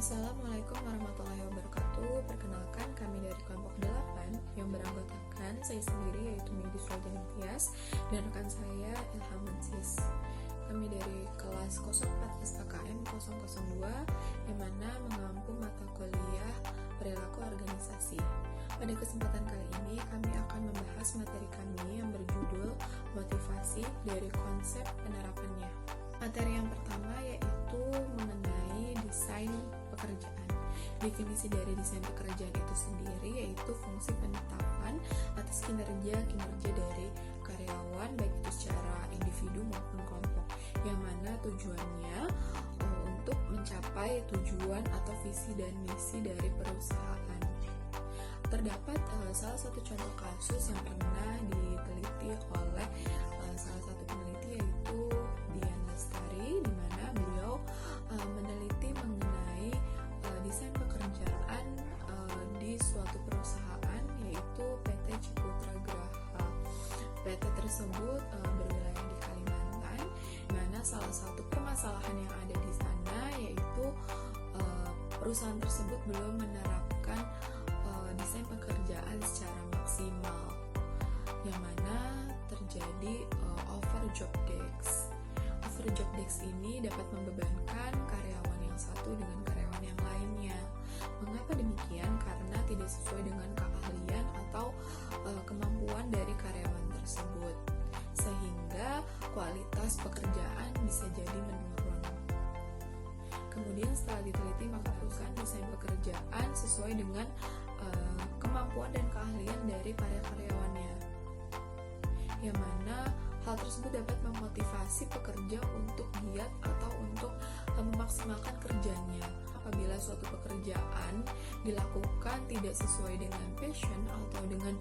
Assalamualaikum warahmatullahi wabarakatuh. Perkenalkan, kami dari kelompok 8 yang beranggotakan saya sendiri yaitu Medi Sultan Tias dan rekan saya Ilham Mansis. Kami dari kelas 04 SKKM 002 yang mana mengampu mata kuliah perilaku organisasi. Pada kesempatan kali ini kami akan membahas materi kami yang berjudul motivasi dari konsep penerapannya. Materi yang pertama yaitu mengenai desain pekerjaan. Definisi dari desain pekerjaan itu sendiri yaitu fungsi penetapan atas kinerja dari karyawan baik itu secara individu maupun kelompok, yang mana tujuannya untuk mencapai tujuan atau visi dan misi dari perusahaan. Terdapat salah satu contoh kasus yang pernah diteliti oleh salah satu peneliti yaitu Dian Lestari, di mana beliau meneliti mengenai desain pekerjaan di suatu perusahaan yaitu PT Ciputra Graha. PT tersebut berwilayah di Kalimantan, di mana salah satu permasalahan yang ada di sana yaitu perusahaan tersebut belum menerapkan desain pekerjaan secara maksimal, yang mana terjadi over job desk. Over job desk ini dapat membebankan karyawan yang satu dengan karyawan yang lainnya. Mengapa demikian? Karena tidak sesuai dengan keahlian atau kemampuan dari karyawan tersebut, sehingga kualitas pekerjaan bisa jadi menurun. Kemudian setelah diteliti maka lakukan desain pekerjaan sesuai dengan kemampuan dan keahlian dari para karyawannya, yang mana hal tersebut dapat memotivasi pekerja untuk giat atau untuk memaksimalkan kerjanya. Apabila suatu pekerjaan dilakukan tidak sesuai dengan passion atau dengan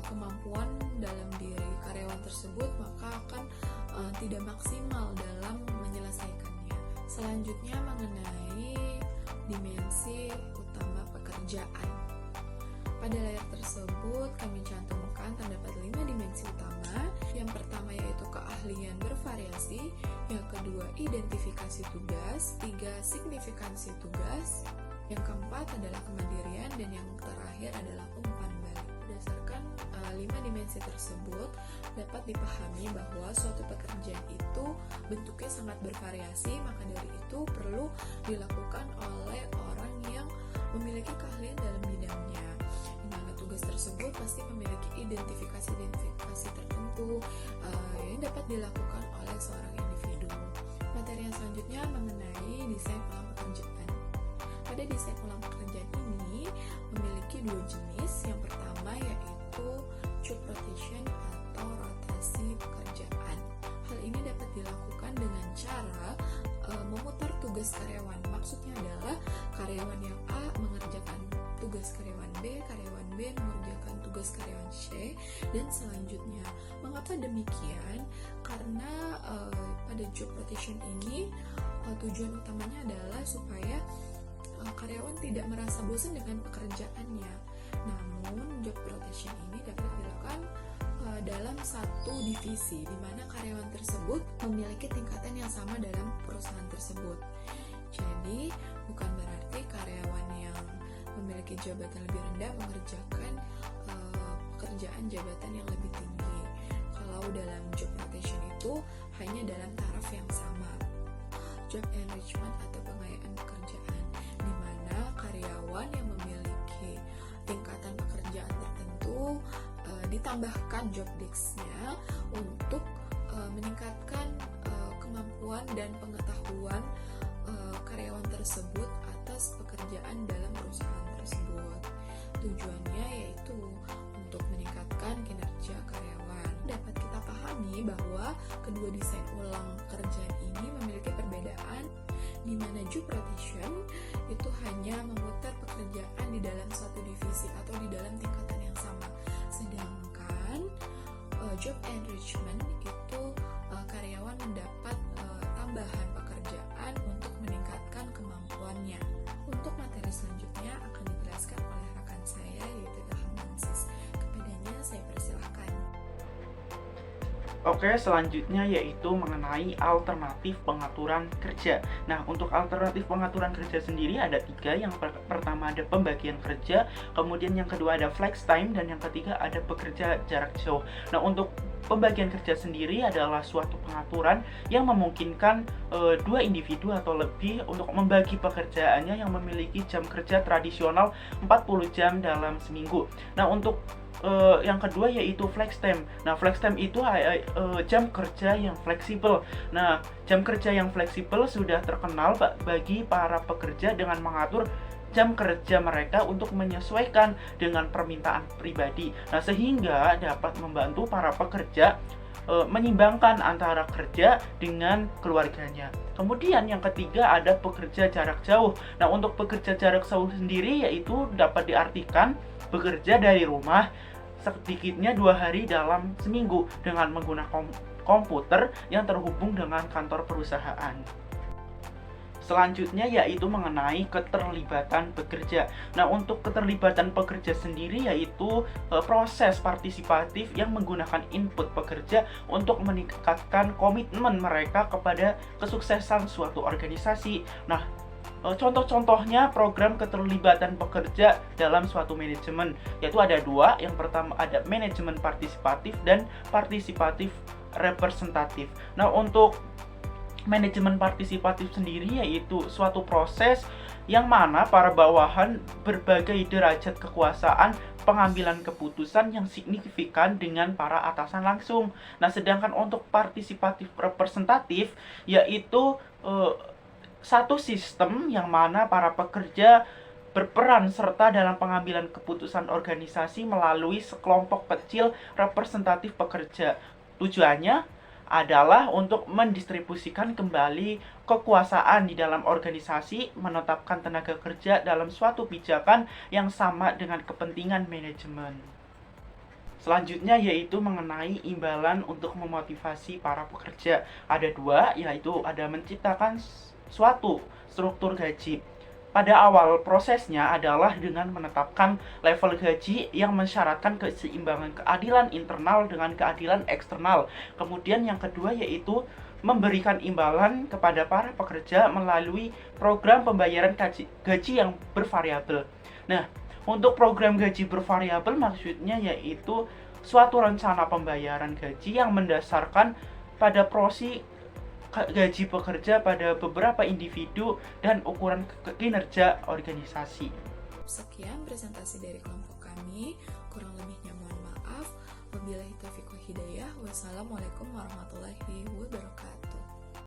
kemampuan dalam diri karyawan tersebut, maka akan tidak maksimal dalam menyelesaikannya. Selanjutnya mengenai dimensi utama pekerjaan. Pada layar tersebut kami cantumkan terdapat 5 dimensi utama. Yang pertama yaitu keahlian bervariasi, yang kedua identifikasi tugas, 3 signifikansi tugas, yang keempat adalah kemandirian, dan yang terakhir adalah umpan balik. Berdasarkan 5 dimensi tersebut dapat dipahami bahwa suatu pekerjaan itu bentuknya sangat bervariasi, maka dari itu perlu dilakukan oleh orang yang memiliki keahlian dalam bidangnya. Tugas tersebut pasti memiliki identifikasi tertentu yang dapat dilakukan oleh seorang individu. Materi yang selanjutnya mengenai desain ulang pekerjaan. Pada desain ulang pekerjaan ini memiliki 2 jenis. Yang pertama yaitu job rotation atau rotasi pekerjaan. Hal ini dapat dilakukan dengan cara memutar tugas karyawan. Maksudnya adalah karyawan yang A mengerjakan tugas karyawan B, karyawan B mengerjakan tugas karyawan C, dan selanjutnya. Mengapa demikian? Karena pada job rotation ini tujuan utamanya adalah supaya karyawan tidak merasa bosan dengan pekerjaannya. Namun job rotation ini dapat dilakukan dalam satu divisi, di mana karyawan tersebut memiliki tingkatan yang sama dalam perusahaan tersebut. Jadi bukan berarti karyawan yang memiliki jabatan lebih rendah mengerjakan pekerjaan jabatan yang lebih tinggi. Kalau dalam job rotation itu hanya dalam taraf yang sama. Job enrichment atau pengayaan pekerjaan, di mana karyawan yang memiliki tingkatan pekerjaan tertentu ditambahkan job desk-nya untuk meningkatkan kemampuan dan pengetahuan karyawan tersebut atas pekerjaan dalam perusahaan tersebut. Tujuannya yaitu untuk meningkatkan kinerja karyawan. Dapat kita pahami bahwa kedua desain ulang pekerjaan ini memiliki perbedaan, di mana job rotation itu hanya memutar pekerjaan di dalam suatu divisi atau di dalam tingkatan yang sama, sedangkan job enrichment itu karyawan mendapat tambahan pekerjaan untuk meningkatkan kemampuannya. Untuk materi selanjutnya akan dijelaskan oleh rekan saya yaitu Ilham Mansis. Kepadanya saya persilahkan. Oke, selanjutnya yaitu mengenai alternatif pengaturan kerja. Nah, untuk alternatif pengaturan kerja sendiri ada tiga. Yang pertama ada pembagian kerja, kemudian yang kedua ada flex time, dan yang ketiga ada bekerja jarak jauh. Nah, untuk pembagian kerja sendiri adalah suatu pengaturan yang memungkinkan dua individu atau lebih untuk membagi pekerjaannya yang memiliki jam kerja tradisional 40 jam dalam seminggu. Nah, untuk yang kedua yaitu flex time. Nah, flex time itu jam kerja yang fleksibel. Nah, jam kerja yang fleksibel sudah terkenal bagi para pekerja dengan mengatur jam kerja mereka untuk menyesuaikan dengan permintaan pribadi. Nah, sehingga dapat membantu para pekerja menyimbangkan antara kerja dengan keluarganya. Kemudian yang ketiga ada pekerja jarak jauh. Nah, untuk pekerja jarak jauh sendiri yaitu dapat diartikan bekerja dari rumah sedikitnya 2 hari dalam seminggu dengan menggunakan komputer yang terhubung dengan kantor perusahaan. Selanjutnya yaitu mengenai keterlibatan pekerja. Nah, untuk keterlibatan pekerja sendiri yaitu proses partisipatif yang menggunakan input pekerja untuk meningkatkan komitmen mereka kepada kesuksesan suatu organisasi. Nah, contoh-contohnya program keterlibatan pekerja dalam suatu manajemen, yaitu ada dua. Yang pertama ada manajemen partisipatif dan partisipatif representatif. Nah, untuk manajemen partisipatif sendiri yaitu suatu proses yang mana para bawahan berbagai derajat kekuasaan pengambilan keputusan yang signifikan dengan para atasan langsung. Nah, sedangkan untuk partisipatif representatif yaitu satu sistem yang mana para pekerja berperan serta dalam pengambilan keputusan organisasi melalui sekelompok kecil representatif pekerja. Tujuannya adalah untuk mendistribusikan kembali kekuasaan di dalam organisasi, menetapkan tenaga kerja dalam suatu pijakan yang sama dengan kepentingan manajemen. Selanjutnya yaitu mengenai imbalan untuk memotivasi para pekerja. Ada dua, yaitu ada menciptakan suatu struktur gaji. Pada awal prosesnya adalah dengan menetapkan level gaji yang mensyaratkan keseimbangan keadilan internal dengan keadilan eksternal. Kemudian yang kedua yaitu memberikan imbalan kepada para pekerja melalui program pembayaran gaji yang bervariabel. Nah, untuk program gaji bervariabel maksudnya yaitu suatu rencana pembayaran gaji yang mendasarkan pada porsi gaji pekerja pada beberapa individu dan ukuran kinerja organisasi. Sekian presentasi dari kelompok kami, kurang lebihnya mohon maaf. Wabillahi taufiq wal hidayah. Wassalamualaikum warahmatullahi wabarakatuh.